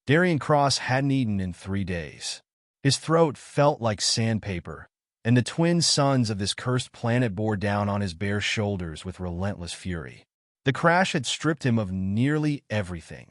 Darian Cross hadn't eaten in 3 days. His throat felt like sandpaper, and the twin suns of this cursed planet bore down on his bare shoulders with relentless fury. The crash had stripped him of nearly everything.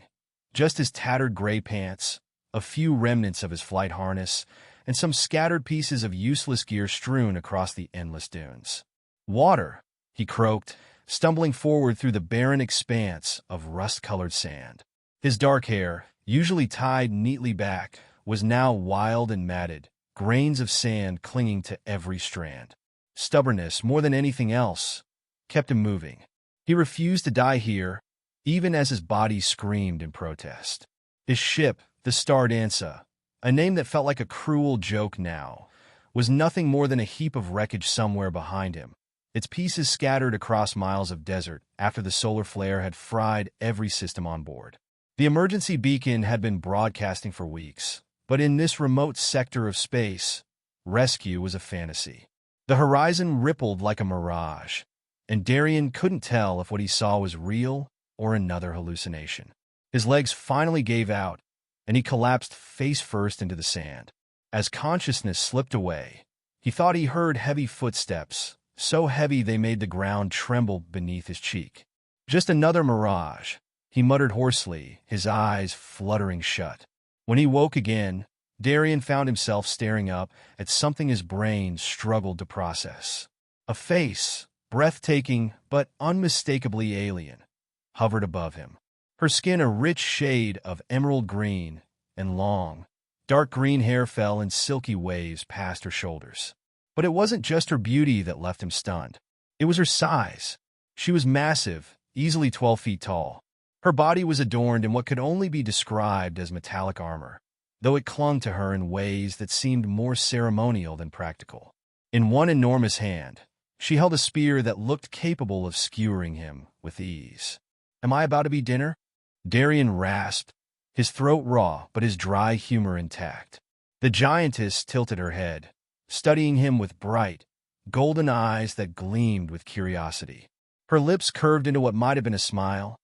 Just his tattered gray pants, a few remnants of his flight harness, and some scattered pieces of useless gear strewn across the endless dunes. "Water," he croaked, stumbling forward through the barren expanse of rust-colored sand. His dark hair, usually tied neatly back, was now wild and matted, grains of sand clinging to every strand. Stubbornness, more than anything else, kept him moving. He refused to die here, even as his body screamed in protest. His ship, the Stardancer, a name that felt like a cruel joke now, was nothing more than a heap of wreckage somewhere behind him, its pieces scattered across miles of desert after the solar flare had fried every system on board. The emergency beacon had been broadcasting for weeks, but in this remote sector of space, rescue was a fantasy. The horizon rippled like a mirage, and Darian couldn't tell if what he saw was real or another hallucination. His legs finally gave out, and he collapsed face first into the sand. As consciousness slipped away, he thought he heard heavy footsteps, so heavy they made the ground tremble beneath his cheek. "Just another mirage," he muttered hoarsely, his eyes fluttering shut. When he woke again, Darian found himself staring up at something his brain struggled to process. A face, breathtaking but unmistakably alien, hovered above him. Her skin a rich shade of emerald green, and long, dark green hair fell in silky waves past her shoulders. But it wasn't just her beauty that left him stunned. It was her size. She was massive, easily 12 feet tall. Her body was adorned in what could only be described as metallic armor, though it clung to her in ways that seemed more ceremonial than practical. In one enormous hand, she held a spear that looked capable of skewering him with ease. "Am I about to be dinner?" Darian rasped, his throat raw but his dry humor intact. The giantess tilted her head, studying him with bright, golden eyes that gleamed with curiosity. Her lips curved into what might have been a smile,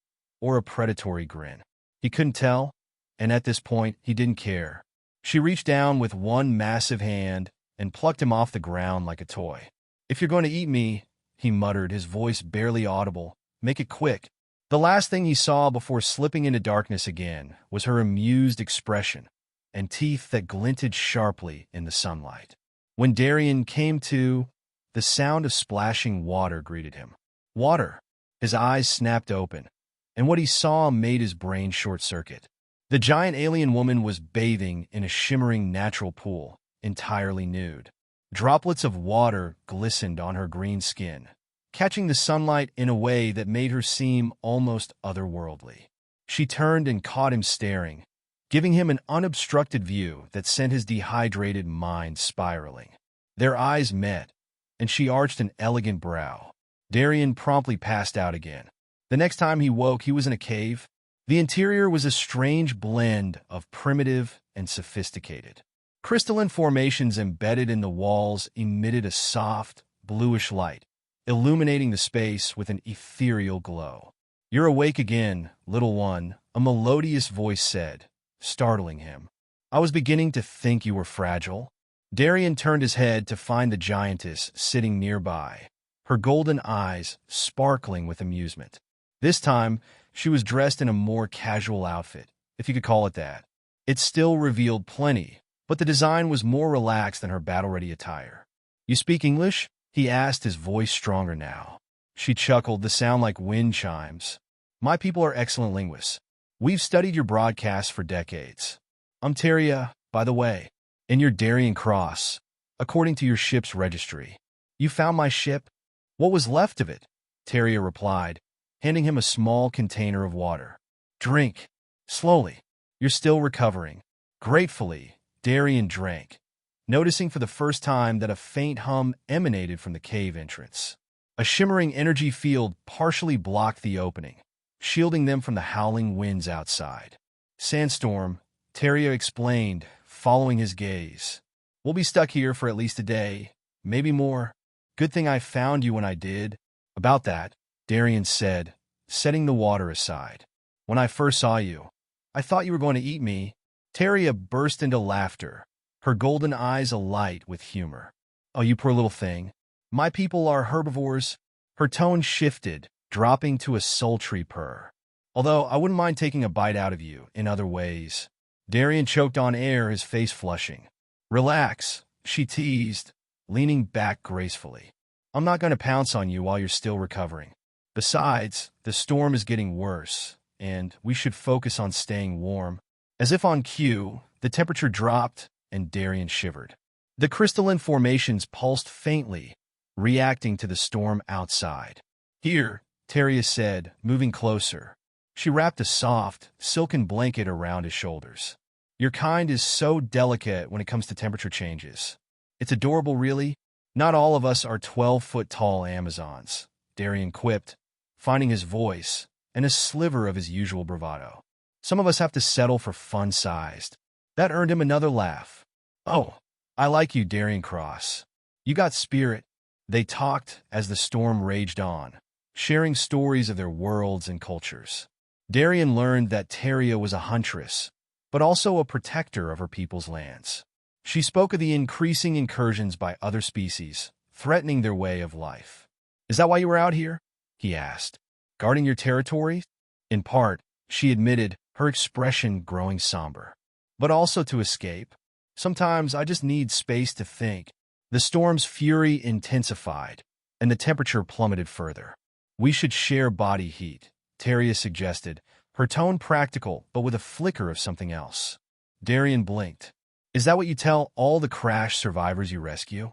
or a predatory grin. He couldn't tell, and at this point, he didn't care. She reached down with one massive hand and plucked him off the ground like a toy. "If you're going to eat me," he muttered, his voice barely audible, "make it quick." The last thing he saw before slipping into darkness again was her amused expression and teeth that glinted sharply in the sunlight. When Darian came to, the sound of splashing water greeted him. Water! His eyes snapped open, and what he saw made his brain short-circuit. The giant alien woman was bathing in a shimmering natural pool, entirely nude. Droplets of water glistened on her green skin, catching the sunlight in a way that made her seem almost otherworldly. She turned and caught him staring, giving him an unobstructed view that sent his dehydrated mind spiraling. Their eyes met, and she arched an elegant brow. Darian promptly passed out again. The next time he woke, he was in a cave. The interior was a strange blend of primitive and sophisticated. Crystalline formations embedded in the walls emitted a soft, bluish light, illuminating the space with an ethereal glow. "You're awake again, little one," a melodious voice said, startling him. "I was beginning to think you were fragile." Darian turned his head to find the giantess sitting nearby, her golden eyes sparkling with amusement. This time, she was dressed in a more casual outfit, if you could call it that. It still revealed plenty, but the design was more relaxed than her battle-ready attire. "You speak English?" he asked, his voice stronger now. She chuckled, the sound like wind chimes. "My people are excellent linguists. We've studied your broadcasts for decades. I'm Tarya, by the way, and you're Darian Cross, according to your ship's registry." "You found my ship?" "What was left of it," Tarya replied, handing him a small container of water. "Drink. Slowly. You're still recovering." Gratefully, Darian drank, noticing for the first time that a faint hum emanated from the cave entrance. A shimmering energy field partially blocked the opening, shielding them from the howling winds outside. "Sandstorm," Tarya explained, following his gaze. "We'll be stuck here for at least a day, maybe more. Good thing I found you when I did." "About that," Darian said, setting the water aside. "When I first saw you, I thought you were going to eat me, Tarya burst into laughter, her golden eyes alight with humor. Oh, you poor little thing. My people are herbivores. Her tone shifted, dropping to a sultry purr. Although I wouldn't mind taking a bite out of you in other ways. Darian choked on air, his face flushing. Relax, she teased, leaning back gracefully. I'm not going to pounce on you while you're still recovering. Besides, the storm is getting worse, and we should focus on staying warm. As if on cue, the temperature dropped, and Darian shivered. The crystalline formations pulsed faintly, reacting to the storm outside. Here, Tarya said, moving closer. She wrapped a soft, silken blanket around his shoulders. Your kind is so delicate when it comes to temperature changes. It's adorable, really. Not all of us are 12-foot-tall Amazons, Darian quipped, finding his voice and a sliver of his usual bravado. Some of us have to settle for fun-sized. That earned him another laugh. Oh, I like you, Darian Cross. You got spirit. They talked as the storm raged on, sharing stories of their worlds and cultures. Darian learned that Tarya was a huntress, but also a protector of her people's lands. She spoke of the increasing incursions by other species, threatening their way of life. Is that why you were out here? He asked. Guarding your territory? In part, she admitted, her expression growing somber. But also to escape. Sometimes I just need space to think. The storm's fury intensified, and the temperature plummeted further. We should share body heat, Tarya suggested, her tone practical but with a flicker of something else. Darian blinked. Is that what you tell all the crash survivors you rescue?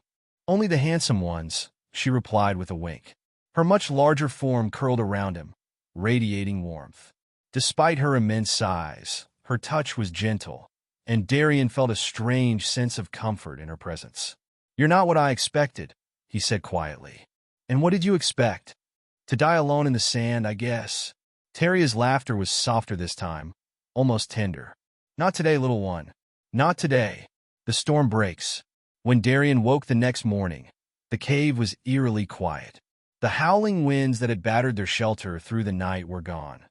Only the handsome ones, she replied with a wink. Her much larger form curled around him, radiating warmth. Despite her immense size, her touch was gentle, and Darian felt a strange sense of comfort in her presence. You're not what I expected, he said quietly. And what did you expect? To die alone in the sand, I guess. Tarya's laughter was softer this time, almost tender. Not today, little one. Not today. The storm breaks. When Darian woke the next morning, the cave was eerily quiet. The howling winds that had battered their shelter through the night were gone,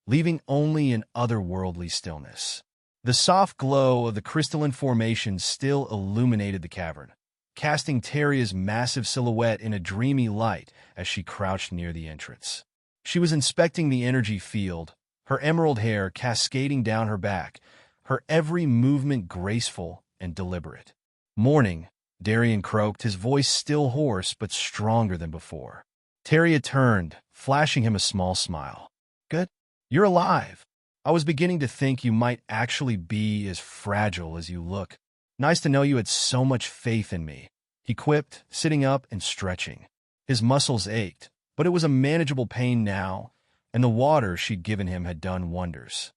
leaving only an otherworldly stillness. The soft glow of the crystalline formation still illuminated the cavern, casting Tarya's massive silhouette in a dreamy light as she crouched near the entrance. She was inspecting the energy field, her emerald hair cascading down her back, her every movement graceful and deliberate. Morning, Darian croaked, his voice still hoarse but stronger than before. Tarya turned, flashing him a small smile. Good? You're alive. I was beginning to think you might actually be as fragile as you look. Nice to know you had so much faith in me, he quipped, sitting up and stretching. His muscles ached, but it was a manageable pain now, and the water she'd given him had done wonders.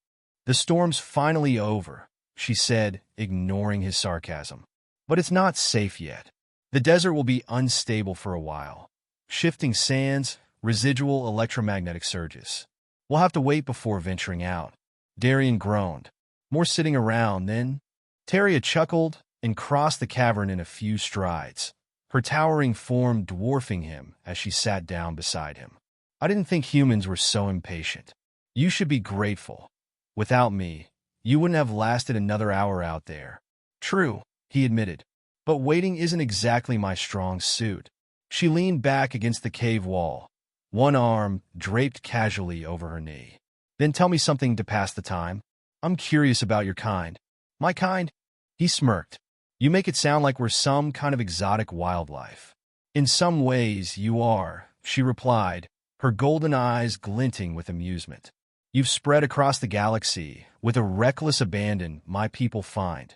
The storm's finally over, she said, ignoring his sarcasm. But it's not safe yet. The desert will be unstable for a while. Shifting sands, residual electromagnetic surges. We'll have to wait before venturing out. Darian groaned. More sitting around, then. Tarya chuckled and crossed the cavern in a few strides, her towering form dwarfing him as she sat down beside him. I didn't think humans were so impatient. You should be grateful. Without me, you wouldn't have lasted another hour out there. True, he admitted, but waiting isn't exactly my strong suit. She leaned back against the cave wall, one arm draped casually over her knee. Then tell me something to pass the time. I'm curious about your kind. My kind? He smirked. You make it sound like we're some kind of exotic wildlife. In some ways, you are, she replied, her golden eyes glinting with amusement. You've spread across the galaxy with a reckless abandon my people find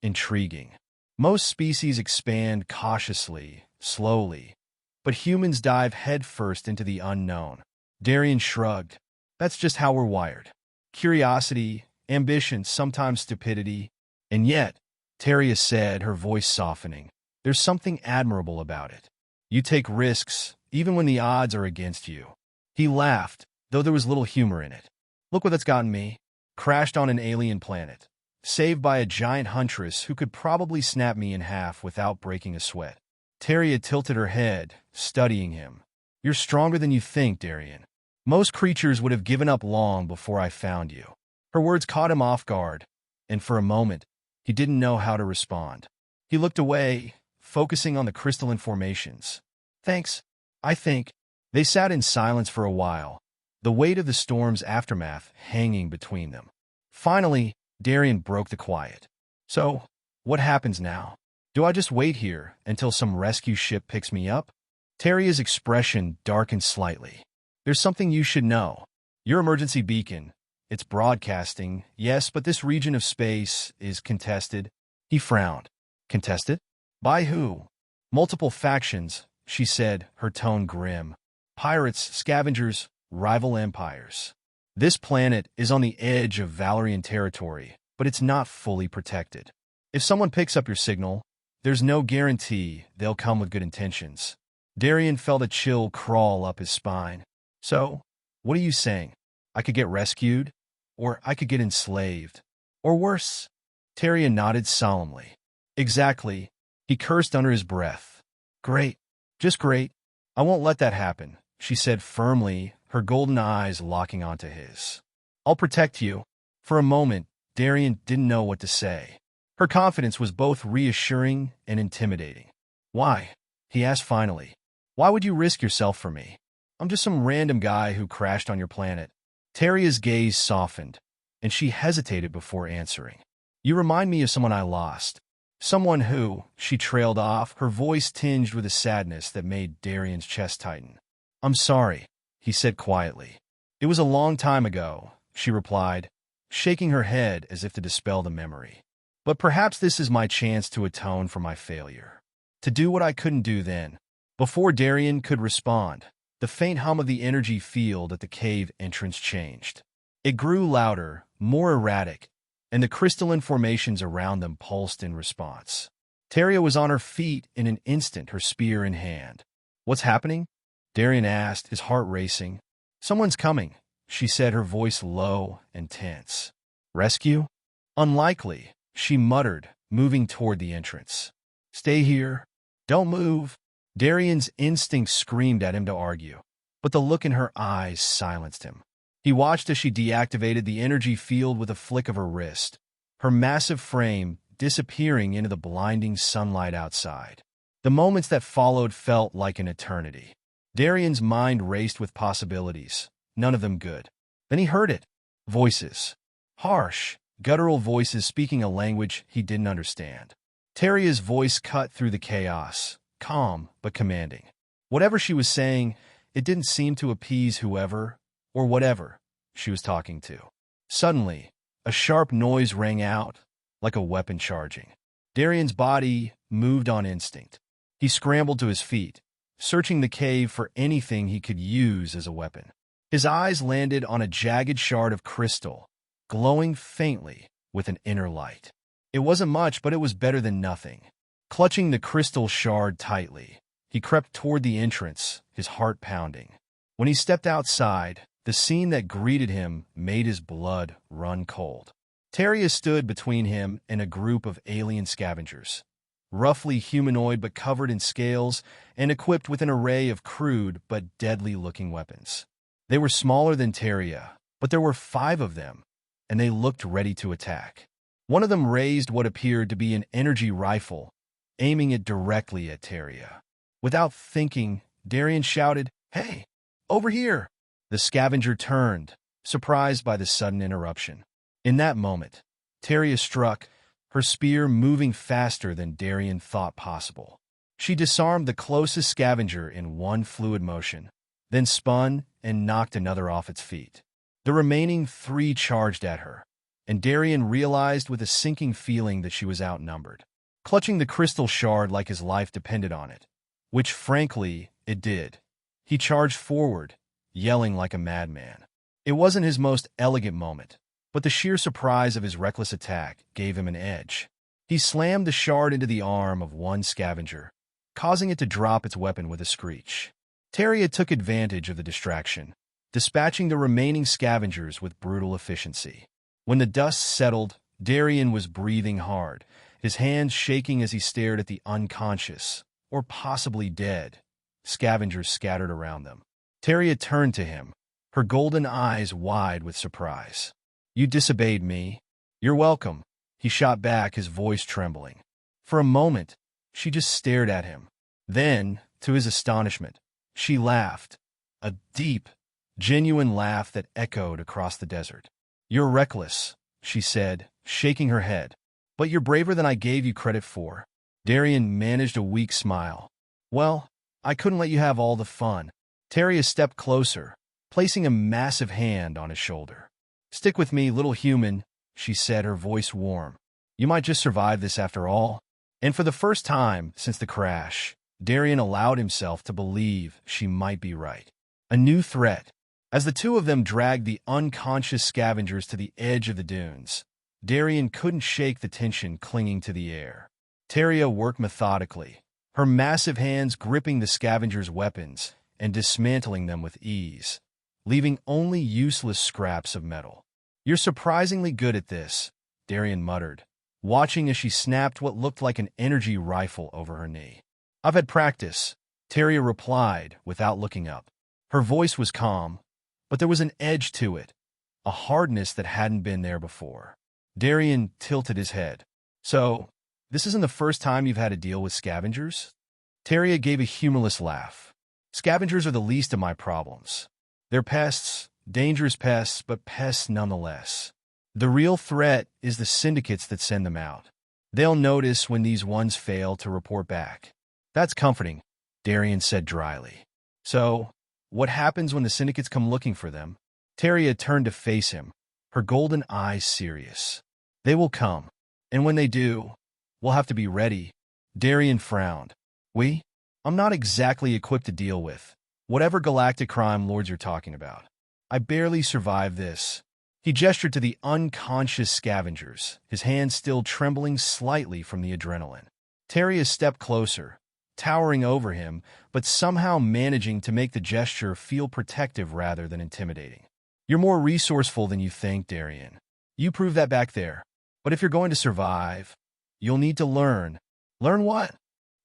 intriguing. Most species expand cautiously, slowly, but humans dive headfirst into the unknown. Darian shrugged. That's just how we're wired. Curiosity, ambition, sometimes stupidity. And yet, Tarya said, her voice softening, there's something admirable about it. You take risks, even when the odds are against you. He laughed, though there was little humor in it. Look what that's gotten me. Crashed on an alien planet. Saved by a giant huntress who could probably snap me in half without breaking a sweat. Tarya tilted her head, studying him. You're stronger than you think, Darian. Most creatures would have given up long before I found you. Her words caught him off guard, and for a moment, he didn't know how to respond. He looked away, focusing on the crystalline formations. Thanks, I think. They sat in silence for a while, the weight of the storm's aftermath hanging between them. Finally, Darian broke the quiet. So, what happens now? Do I just wait here until some rescue ship picks me up? Tarya's expression darkened slightly. There's something you should know. Your emergency beacon. It's broadcasting, yes, but this region of space is contested. He frowned. Contested? By who? Multiple factions, she said, her tone grim. Pirates, scavengers, rival empires. This planet is on the edge of Valerian territory, but it's not fully protected. If someone picks up your signal, there's no guarantee they'll come with good intentions. Darian felt a chill crawl up his spine. So, what are you saying? I could get rescued? Or I could get enslaved? Or worse? Tarya nodded solemnly. Exactly. He cursed under his breath. Great. Just great. I won't let that happen, she said firmly, her golden eyes locking onto his. I'll protect you. For a moment, Darian didn't know what to say. Her confidence was both reassuring and intimidating. Why? He asked finally. Why would you risk yourself for me? I'm just some random guy who crashed on your planet. Tarya's gaze softened, and she hesitated before answering. You remind me of someone I lost. Someone who, she trailed off, her voice tinged with a sadness that made Darian's chest tighten. I'm sorry, he said quietly. It was a long time ago, she replied, shaking her head as if to dispel the memory. But perhaps this is my chance to atone for my failure. To do what I couldn't do then. Before Darian could respond, the faint hum of the energy field at the cave entrance changed. It grew louder, more erratic, and the crystalline formations around them pulsed in response. Tarya was on her feet in an instant, her spear in hand. What's happening? Darian asked, his heart racing. Someone's coming, she said, her voice low and tense. Rescue? Unlikely, she muttered, moving toward the entrance. Stay here. Don't move. Darian's instinct screamed at him to argue, but the look in her eyes silenced him. He watched as she deactivated the energy field with a flick of her wrist, her massive frame disappearing into the blinding sunlight outside. The moments that followed felt like an eternity. Darian's mind raced with possibilities, none of them good. Then he heard it. Voices. Harsh, guttural voices speaking a language he didn't understand. Tarya's voice cut through the chaos, calm but commanding. Whatever she was saying, it didn't seem to appease whoever or whatever she was talking to. Suddenly, a sharp noise rang out, like a weapon charging. Darian's body moved on instinct. He scrambled to his feet, searching the cave for anything he could use as a weapon. His eyes landed on a jagged shard of crystal, glowing faintly with an inner light. It wasn't much, but it was better than nothing. Clutching the crystal shard tightly, he crept toward the entrance, his heart pounding. When he stepped outside, the scene that greeted him made his blood run cold. Tarya stood between him and a group of alien scavengers, roughly humanoid but covered in scales and equipped with an array of crude but deadly-looking weapons. They were smaller than Tarya, but there were 5 of them, and they looked ready to attack. One of them raised what appeared to be an energy rifle, aiming it directly at Tarya. Without thinking, Darian shouted, "Hey, over here!" The scavenger turned, surprised by the sudden interruption. In that moment, Tarya struck, her spear moving faster than Darian thought possible. She disarmed the closest scavenger in one fluid motion, then spun and knocked another off its feet. The remaining 3 charged at her, and Darian realized with a sinking feeling that she was outnumbered. Clutching the crystal shard like his life depended on it, which frankly it did, he charged forward, yelling like a madman. It wasn't his most elegant moment, but the sheer surprise of his reckless attack gave him an edge. He slammed the shard into the arm of one scavenger, causing it to drop its weapon with a screech. Tarya took advantage of the distraction, dispatching the remaining scavengers with brutal efficiency. When the dust settled, Darian was breathing hard, his hands shaking as he stared at the unconscious, or possibly dead, scavengers scattered around them. Tarya turned to him, her golden eyes wide with surprise. You disobeyed me. You're welcome, he shot back, his voice trembling. For a moment, she just stared at him. Then, to his astonishment, she laughed, a deep, genuine laugh that echoed across the desert. "You're reckless," she said, shaking her head. "But you're braver than I gave you credit for." Darian managed a weak smile. "Well, I couldn't let you have all the fun." Tarya stepped closer, placing a massive hand on his shoulder. "Stick with me, little human," she said, her voice warm. "You might just survive this after all." And for the first time since the crash, Darian allowed himself to believe she might be right. A new threat. As the two of them dragged the unconscious scavengers to the edge of the dunes, Darian couldn't shake the tension clinging to the air. Tarya worked methodically, her massive hands gripping the scavengers' weapons and dismantling them with ease, leaving only useless scraps of metal. "You're surprisingly good at this," Darian muttered, watching as she snapped what looked like an energy rifle over her knee. "I've had practice," Tarya replied without looking up. Her voice was calm, but there was an edge to it, a hardness that hadn't been there before. Darian tilted his head. "So, this isn't the first time you've had to deal with scavengers?" Tarya gave a humorless laugh. "Scavengers are the least of my problems. They're pests, dangerous pests, but pests nonetheless. The real threat is the syndicates that send them out. They'll notice when these ones fail to report back." "That's comforting," Darian said dryly. "So, what happens when the syndicates come looking for them?" Tarya turned to face him, her golden eyes serious. "They will come, and when they do, we'll have to be ready." Darian frowned. "We? I'm not exactly equipped to deal with whatever galactic crime lords you're talking about. I barely survived this." He gestured to the unconscious scavengers, his hands still trembling slightly from the adrenaline. Tarya stepped closer, towering over him, but somehow managing to make the gesture feel protective rather than intimidating. "You're more resourceful than you think, Darian. You proved that back there. But if you're going to survive, you'll need to learn." "Learn what?"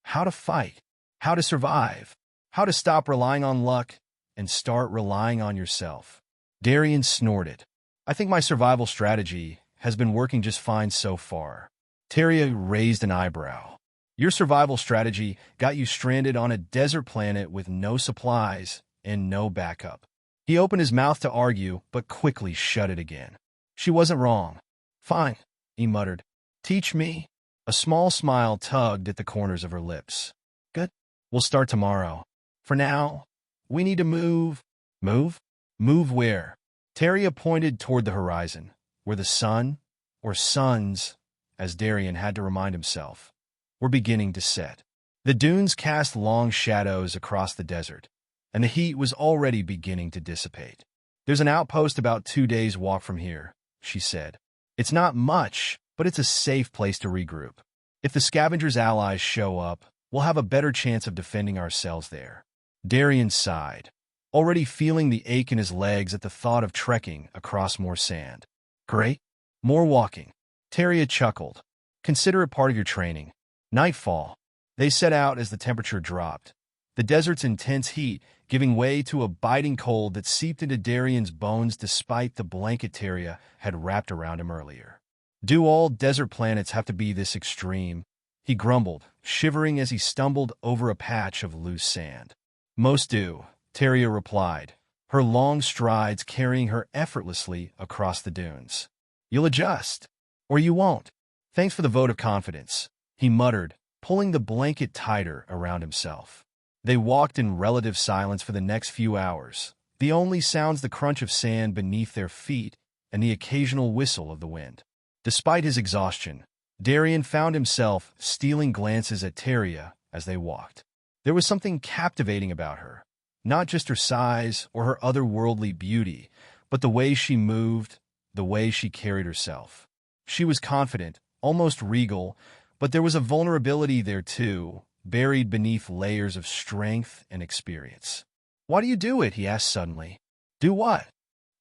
"How to fight, how to survive, how to stop relying on luck and start relying on yourself." Darian snorted. "I think my survival strategy has been working just fine so far." Tarya raised an eyebrow. "Your survival strategy got you stranded on a desert planet with no supplies and no backup." He opened his mouth to argue, but quickly shut it again. She wasn't wrong. "Fine," he muttered. "Teach me." A small smile tugged at the corners of her lips. "Good. We'll start tomorrow. For now, we need to move." "Move? Move where?" Tarya pointed toward the horizon, where the sun, or suns, as Darian had to remind himself, were beginning to set. The dunes cast long shadows across the desert, and the heat was already beginning to dissipate. "There's an outpost about 2 days' walk from here," she said. "It's not much, but it's a safe place to regroup. If the scavengers' allies show up, we'll have a better chance of defending ourselves there." Darian sighed, already feeling the ache in his legs at the thought of trekking across more sand. "Great. More walking." Tarya chuckled. "Consider it part of your training." Nightfall. They set out as the temperature dropped, the desert's intense heat giving way to a biting cold that seeped into Darian's bones despite the blanket Tarya had wrapped around him earlier. "Do all desert planets have to be this extreme?" he grumbled, shivering as he stumbled over a patch of loose sand. "Most do," Tarya replied, her long strides carrying her effortlessly across the dunes. "You'll adjust, or you won't." "Thanks for the vote of confidence," he muttered, pulling the blanket tighter around himself. They walked in relative silence for the next few hours, the only sounds the crunch of sand beneath their feet and the occasional whistle of the wind. Despite his exhaustion, Darian found himself stealing glances at Tarya as they walked. There was something captivating about her, not just her size or her otherworldly beauty, but the way she moved, the way she carried herself. She was confident, almost regal, but there was a vulnerability there too, buried beneath layers of strength and experience. "Why do you do it?" he asked suddenly. "Do what?"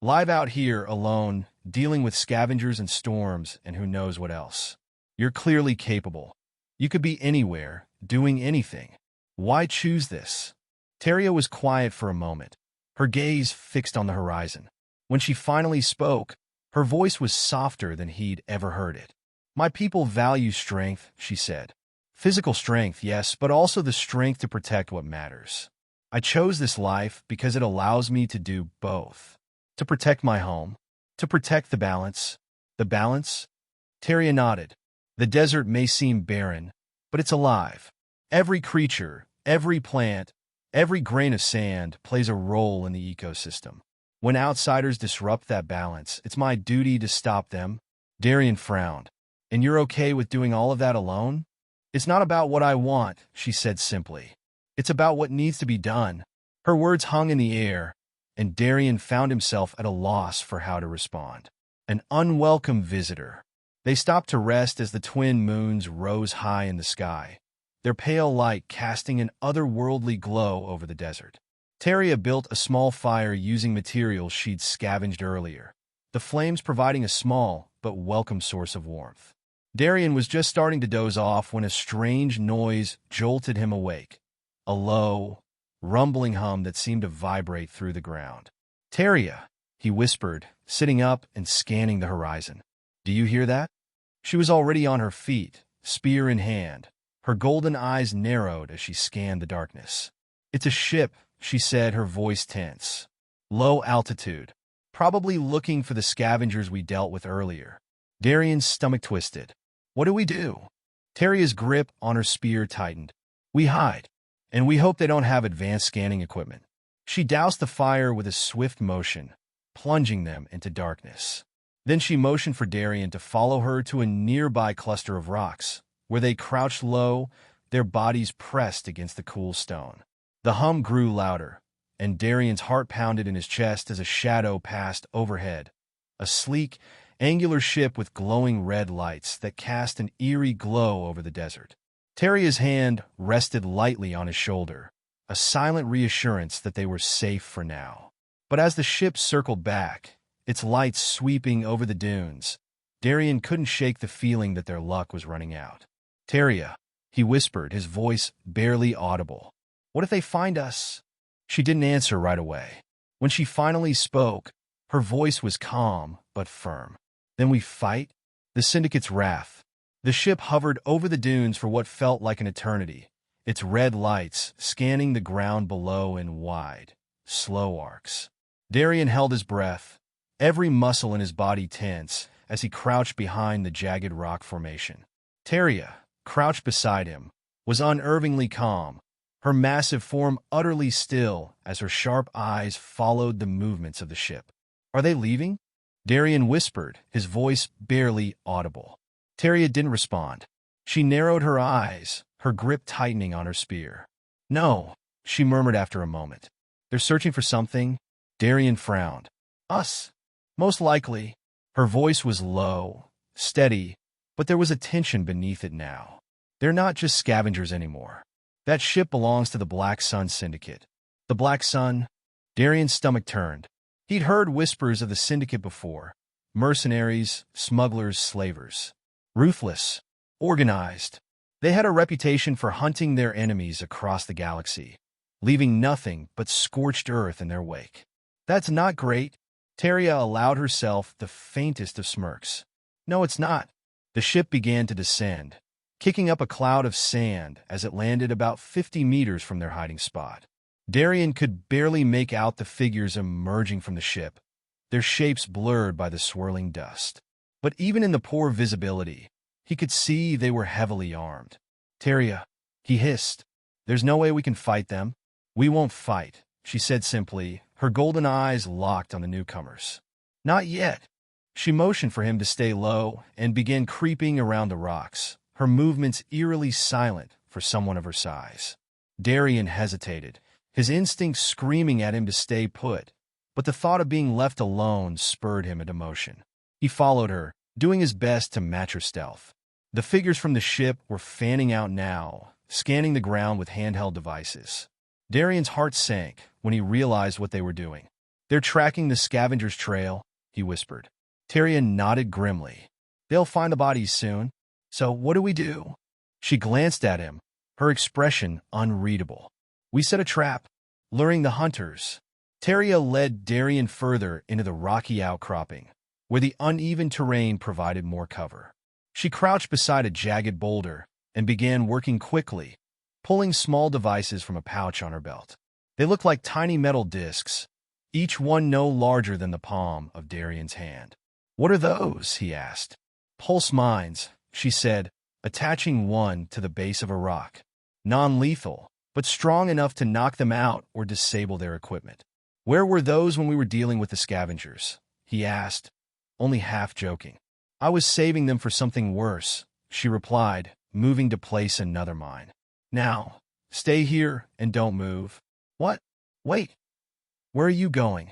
"Live out here, alone, dealing with scavengers and storms and who knows what else. You're clearly capable. You could be anywhere, doing anything. Why choose this?" Tarya was quiet for a moment, her gaze fixed on the horizon. When she finally spoke, her voice was softer than he'd ever heard it. My people value strength, she said. Physical strength, yes, but also the strength to protect what matters. I chose this life because it allows me to do both. To protect my home, to protect the balance. The balance? Tarya nodded. The desert may seem barren, but it's alive. Every creature, every plant, every grain of sand plays a role in the ecosystem. When outsiders disrupt that balance, it's my duty to stop them. Darian frowned. And you're okay with doing all of that alone? It's not about what I want, she said simply. It's about what needs to be done. Her words hung in the air, and Darian found himself at a loss for how to respond. An unwelcome visitor. They stopped to rest as the twin moons rose high in the sky, their pale light casting an otherworldly glow over the desert. Tarya built a small fire using materials she'd scavenged earlier, the flames providing a small but welcome source of warmth. Darian was just starting to doze off when a strange noise jolted him awake, a low, rumbling hum that seemed to vibrate through the ground. "Tarya," he whispered, sitting up and scanning the horizon. "Do you hear that?" She was already on her feet, spear in hand. Her golden eyes narrowed as she scanned the darkness. "It's a ship," she said, her voice tense. "Low altitude. Probably looking for the scavengers we dealt with earlier." Darian's stomach twisted. "What do we do?" Tarya's grip on her spear tightened. "We hide, and we hope they don't have advanced scanning equipment." She doused the fire with a swift motion, plunging them into darkness. Then she motioned for Darian to follow her to a nearby cluster of rocks, where they crouched low, their bodies pressed against the cool stone. The hum grew louder, and Darian's heart pounded in his chest as a shadow passed overhead, a sleek, angular ship with glowing red lights that cast an eerie glow over the desert. Tarya's hand rested lightly on his shoulder, a silent reassurance that they were safe for now. But as the ship circled back, its lights sweeping over the dunes, Darian couldn't shake the feeling that their luck was running out. "Tarya," he whispered, his voice barely audible. "What if they find us?" She didn't answer right away. When she finally spoke, her voice was calm but firm. "Then we fight?" The Syndicate's wrath. The ship hovered over the dunes for what felt like an eternity, its red lights scanning the ground below in wide, slow arcs. Darian held his breath, every muscle in his body tense as he crouched behind the jagged rock formation. Tarya, crouched beside him, was unnervingly calm, her massive form utterly still as her sharp eyes followed the movements of the ship. "Are they leaving?" Darian whispered, his voice barely audible. Tarya didn't respond. She narrowed her eyes, her grip tightening on her spear. "No," she murmured after a moment. "They're searching for something." Darian frowned. "Us. Most likely." Her voice was low, steady, but there was a tension beneath it now. "They're not just scavengers anymore. That ship belongs to the Black Sun Syndicate." The Black Sun? Darian's stomach turned. He'd heard whispers of the Syndicate before. Mercenaries, smugglers, slavers. Ruthless. Organized. They had a reputation for hunting their enemies across the galaxy, leaving nothing but scorched earth in their wake. "That's not great." Tarya allowed herself the faintest of smirks. "No, it's not." The ship began to descend, kicking up a cloud of sand as it landed about 50 meters from their hiding spot. Darian could barely make out the figures emerging from the ship, their shapes blurred by the swirling dust. But even in the poor visibility, he could see they were heavily armed. "Tarya," he hissed, "there's no way we can fight them." "We won't fight," she said simply, her golden eyes locked on the newcomers. "Not yet." She motioned for him to stay low and began creeping around the rocks, her movements eerily silent for someone of her size. Darian hesitated, his instincts screaming at him to stay put, but the thought of being left alone spurred him into motion. He followed her, doing his best to match her stealth. The figures from the ship were fanning out now, scanning the ground with handheld devices. Darian's heart sank when he realized what they were doing. "They're tracking the scavenger's trail," he whispered. Tarya nodded grimly. "They'll find the bodies soon. So what do we do?" She glanced at him, her expression unreadable. "We set a trap, luring the hunters." Tarya led Darian further into the rocky outcropping, where the uneven terrain provided more cover. She crouched beside a jagged boulder and began working quickly, pulling small devices from a pouch on her belt. They looked like tiny metal discs, each one no larger than the palm of Darian's hand. "What are those?" he asked. "Pulse mines," she said, attaching one to the base of a rock. "Non-lethal, but strong enough to knock them out or disable their equipment." "Where were those when we were dealing with the scavengers?" he asked, only half joking. "I was saving them for something worse," she replied, moving to place another mine. "Now, stay here and don't move." "What? Wait. Where are you going?"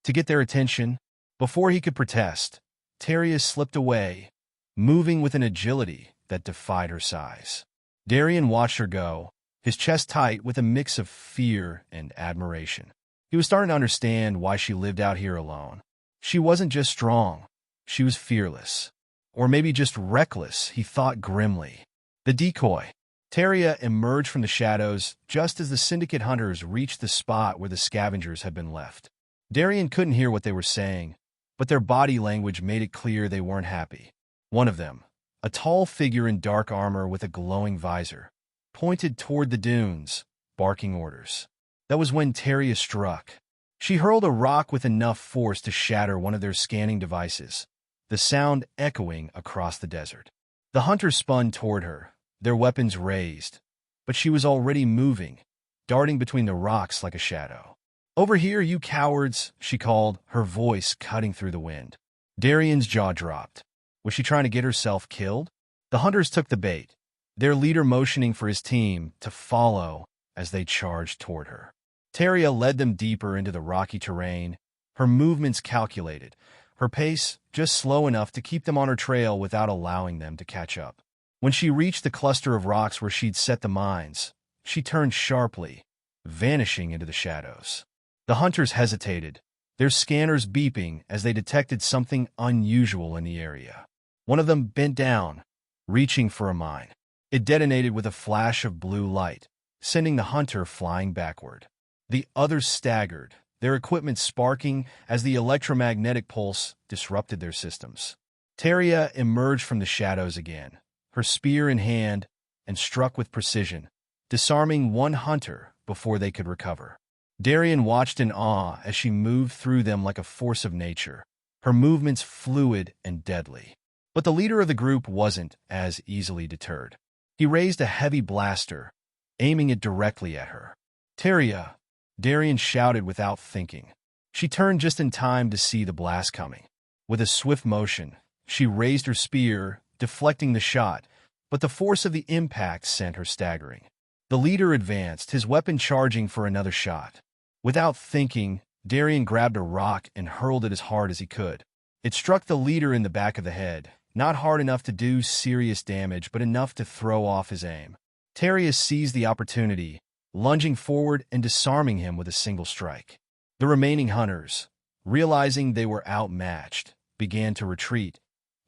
To get their attention, before he could protest, Tarya slipped away, moving with an agility that defied her size. Darian watched her go, his chest tight with a mix of fear and admiration. He was starting to understand why she lived out here alone. She wasn't just strong, she was fearless. Or maybe just reckless, he thought grimly. The decoy. Tarya emerged from the shadows just as the Syndicate hunters reached the spot where the scavengers had been left. Darian couldn't hear what they were saying, but their body language made it clear they weren't happy. One of them, a tall figure in dark armor with a glowing visor, pointed toward the dunes, barking orders. That was when Tarya struck. She hurled a rock with enough force to shatter one of their scanning devices, the sound echoing across the desert. The hunters spun toward her, their weapons raised, but she was already moving, darting between the rocks like a shadow. "Over here, you cowards," she called, her voice cutting through the wind. Darian's jaw dropped. Was she trying to get herself killed? The hunters took the bait, their leader motioning for his team to follow as they charged toward her. Tarya led them deeper into the rocky terrain, her movements calculated, her pace just slow enough to keep them on her trail without allowing them to catch up. When she reached the cluster of rocks where she'd set the mines, she turned sharply, vanishing into the shadows. The hunters hesitated, their scanners beeping as they detected something unusual in the area. One of them bent down, reaching for a mine. It detonated with a flash of blue light, sending the hunter flying backward. The others staggered, their equipment sparking as the electromagnetic pulse disrupted their systems. Tarya emerged from the shadows again, her spear in hand, and struck with precision, disarming one hunter before they could recover. Darian watched in awe as she moved through them like a force of nature, her movements fluid and deadly. But the leader of the group wasn't as easily deterred. He raised a heavy blaster, aiming it directly at her. "Tarya!" Darian shouted without thinking. She turned just in time to see the blast coming. With a swift motion, she raised her spear, deflecting the shot, but the force of the impact sent her staggering. The leader advanced, his weapon charging for another shot. Without thinking, Darian grabbed a rock and hurled it as hard as he could. It struck the leader in the back of the head, not hard enough to do serious damage, but enough to throw off his aim. Tarya seized the opportunity, lunging forward and disarming him with a single strike. The remaining hunters, realizing they were outmatched, began to retreat,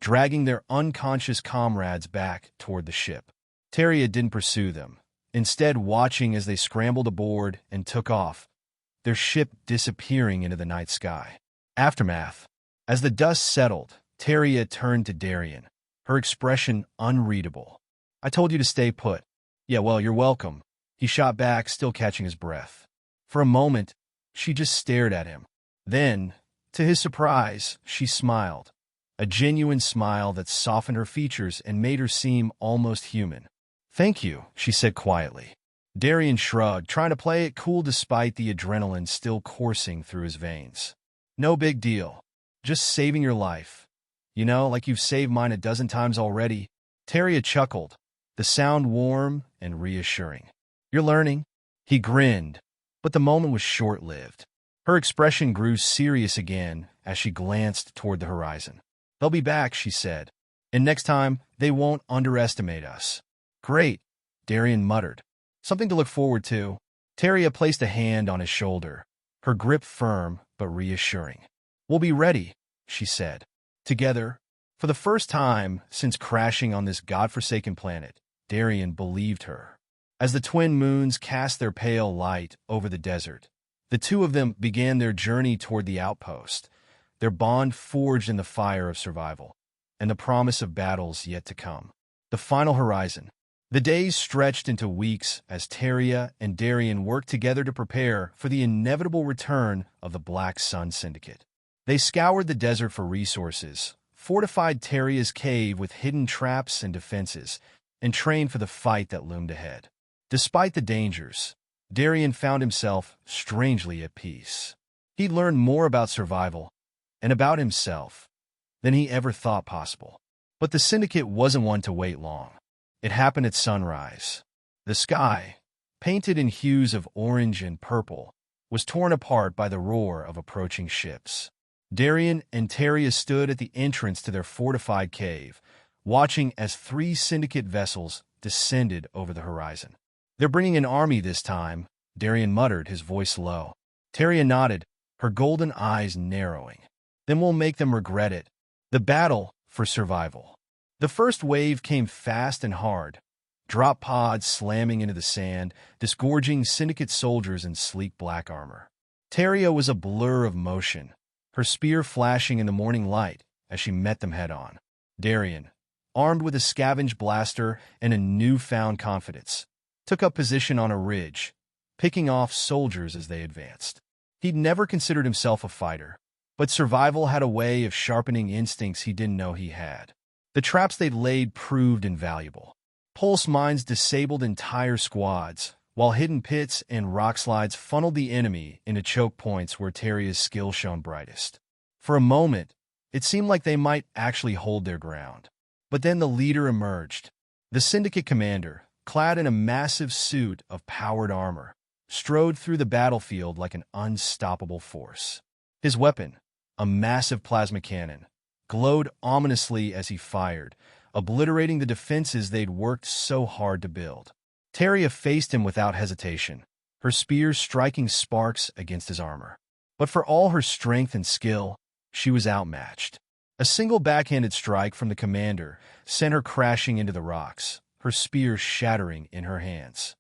dragging their unconscious comrades back toward the ship. Tarya didn't pursue them, instead watching as they scrambled aboard and took off, their ship disappearing into the night sky. Aftermath. As the dust settled, Tarya turned to Darian, her expression unreadable. "I told you to stay put." "Yeah, well, you're welcome," he shot back, still catching his breath. For a moment, she just stared at him. Then, to his surprise, she smiled, a genuine smile that softened her features and made her seem almost human. "Thank you," she said quietly. Darian shrugged, trying to play it cool despite the adrenaline still coursing through his veins. "No big deal. Just saving your life. You know, like you've saved mine a dozen times already." Tarya chuckled, the sound warm and reassuring. "You're learning." He grinned, but the moment was short-lived. Her expression grew serious again as she glanced toward the horizon. "They'll be back," she said, "and next time they won't underestimate us." "Great," Darian muttered. "Something to look forward to." Tarya placed a hand on his shoulder, her grip firm but reassuring. "We'll be ready," she said. Together, for the first time since crashing on this godforsaken planet, Darian believed her. As the twin moons cast their pale light over the desert, the two of them began their journey toward the outpost, their bond forged in the fire of survival. and the promise of battles yet to come. The final horizon. The days stretched into weeks as Tarya and Darian worked together to prepare for the inevitable return of the Black Sun Syndicate. They scoured the desert for resources, fortified Tarya's cave with hidden traps and defenses, and trained for the fight that loomed ahead. Despite the dangers, Darian found himself strangely at peace. He learned more about survival and about himself than he ever thought possible. But the Syndicate wasn't one to wait long. It happened at sunrise. The sky, painted in hues of orange and purple, was torn apart by the roar of approaching ships. Darian and Tarya stood at the entrance to their fortified cave, watching as 3 Syndicate vessels descended over the horizon. "They're bringing an army this time," Darian muttered, his voice low. Tarya nodded, her golden eyes narrowing. "Then we'll make them regret it." The battle for survival. The first wave came fast and hard, drop pods slamming into the sand, disgorging Syndicate soldiers in sleek black armor. Tarya was a blur of motion, her spear flashing in the morning light as she met them head-on. Darian, armed with a scavenge blaster and a newfound confidence, took up position on a ridge, picking off soldiers as they advanced. He'd never considered himself a fighter, but survival had a way of sharpening instincts he didn't know he had. The traps they'd laid proved invaluable. Pulse mines disabled entire squads, while hidden pits and rock slides funneled the enemy into choke points where Tarya's skill shone brightest. For a moment, it seemed like they might actually hold their ground. But then the leader emerged. The Syndicate commander, clad in a massive suit of powered armor, strode through the battlefield like an unstoppable force. His weapon, a massive plasma cannon, glowed ominously as he fired, obliterating the defenses they'd worked so hard to build. Tarya faced him without hesitation, her spear striking sparks against his armor. But for all her strength and skill, she was outmatched. A single backhanded strike from the commander sent her crashing into the rocks, her spear shattering in her hands.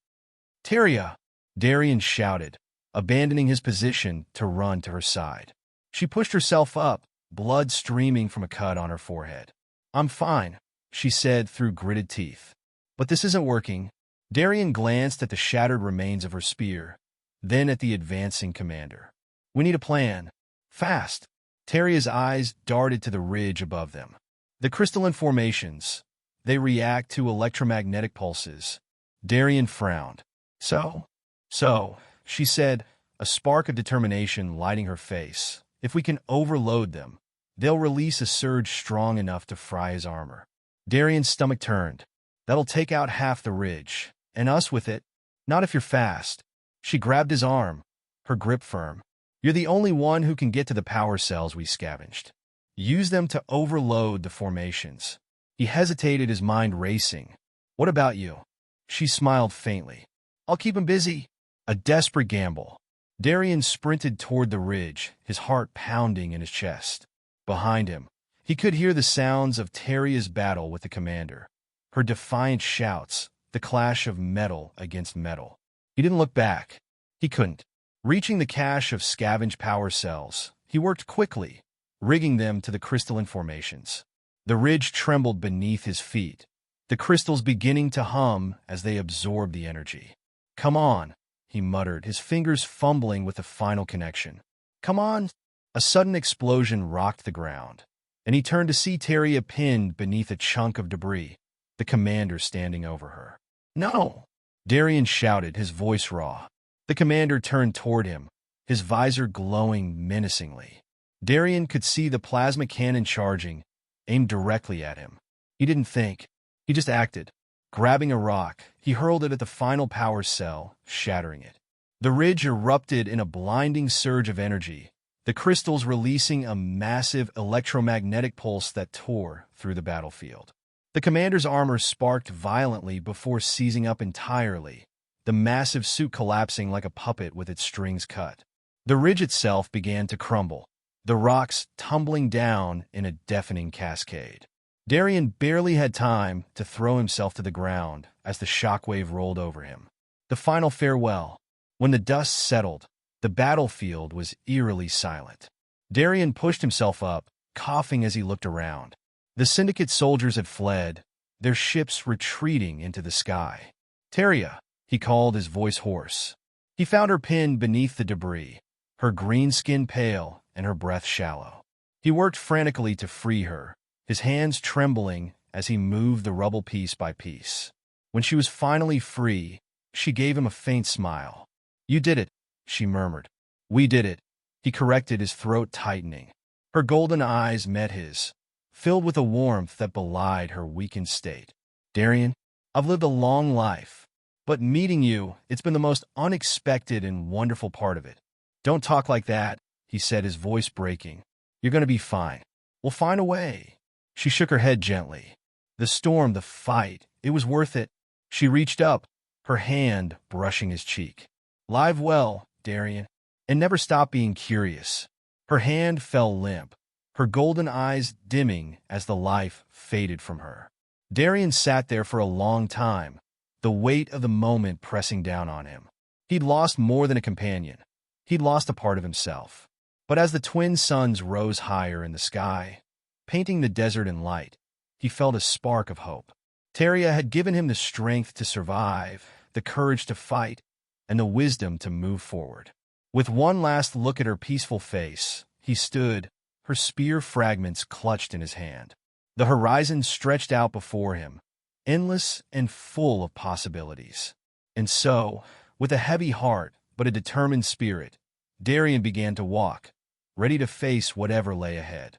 "Tarya!" Darian shouted, abandoning his position to run to her side. She pushed herself up, blood streaming from a cut on her forehead. "I'm fine," she said through gritted teeth. "But this isn't working." Darian glanced at the shattered remains of her spear, then at the advancing commander. "We need a plan. Fast." Tarya's eyes darted to the ridge above them. "The crystalline formations. They react to electromagnetic pulses." Darian frowned. So, she said, a spark of determination lighting her face. "If we can overload them, they'll release a surge strong enough to fry his armor." Darian's stomach turned. "That'll take out half the ridge, and us with it. Not if you're fast." She grabbed his arm, her grip firm. "You're the only one who can get to the power cells we scavenged. Use them to overload the formations." He hesitated, his mind racing. "What about you?" She smiled faintly. "I'll keep him busy." A desperate gamble. Darian sprinted toward the ridge, his heart pounding in his chest. Behind him, he could hear the sounds of Tarya's battle with the commander, her defiant shouts, the clash of metal against metal. He didn't look back. He couldn't. Reaching the cache of scavenged power cells, he worked quickly, rigging them to the crystalline formations. The ridge trembled beneath his feet, the crystals beginning to hum as they absorbed the energy. "Come on," he muttered, his fingers fumbling with the final connection. "Come on!" A sudden explosion rocked the ground, and he turned to see Tarya pinned beneath a chunk of debris, the commander standing over her. "No!" Darian shouted, his voice raw. The commander turned toward him, his visor glowing menacingly. Darian could see the plasma cannon charging, aimed directly at him. He didn't think. He just acted. Grabbing a rock, he hurled it at the final power cell, shattering it. The ridge erupted in a blinding surge of energy, the crystals releasing a massive electromagnetic pulse that tore through the battlefield. The commander's armor sparked violently before seizing up entirely, the massive suit collapsing like a puppet with its strings cut. The ridge itself began to crumble, the rocks tumbling down in a deafening cascade. Darian barely had time to throw himself to the ground as the shockwave rolled over him. The final farewell. When the dust settled, the battlefield was eerily silent. Darian pushed himself up, coughing as he looked around. The Syndicate soldiers had fled, their ships retreating into the sky. "Tarya," he called, his voice hoarse. He found her pinned beneath the debris, her green skin pale and her breath shallow. He worked frantically to free her, his hands trembling as he moved the rubble piece by piece. When she was finally free, she gave him a faint smile. "You did it," she murmured. "We did it," he corrected, his throat tightening. Her golden eyes met his, filled with a warmth that belied her weakened state. "Darian, I've lived a long life, but meeting you, it's been the most unexpected and wonderful part of it." "Don't talk like that," he said, his voice breaking. "You're going to be fine. We'll find a way." She shook her head gently. "The storm, the fight, it was worth it." She reached up, her hand brushing his cheek. "Live well, Darian, and never stop being curious." Her hand fell limp, her golden eyes dimming as the life faded from her. Darian sat there for a long time, the weight of the moment pressing down on him. He'd lost more than a companion. He'd lost a part of himself. But as the twin suns rose higher in the sky, painting the desert in light, he felt a spark of hope. Tarya had given him the strength to survive, the courage to fight, and the wisdom to move forward. With one last look at her peaceful face, he stood, her spear fragments clutched in his hand. The horizon stretched out before him, endless and full of possibilities. And so, with a heavy heart but a determined spirit, Darian began to walk, ready to face whatever lay ahead.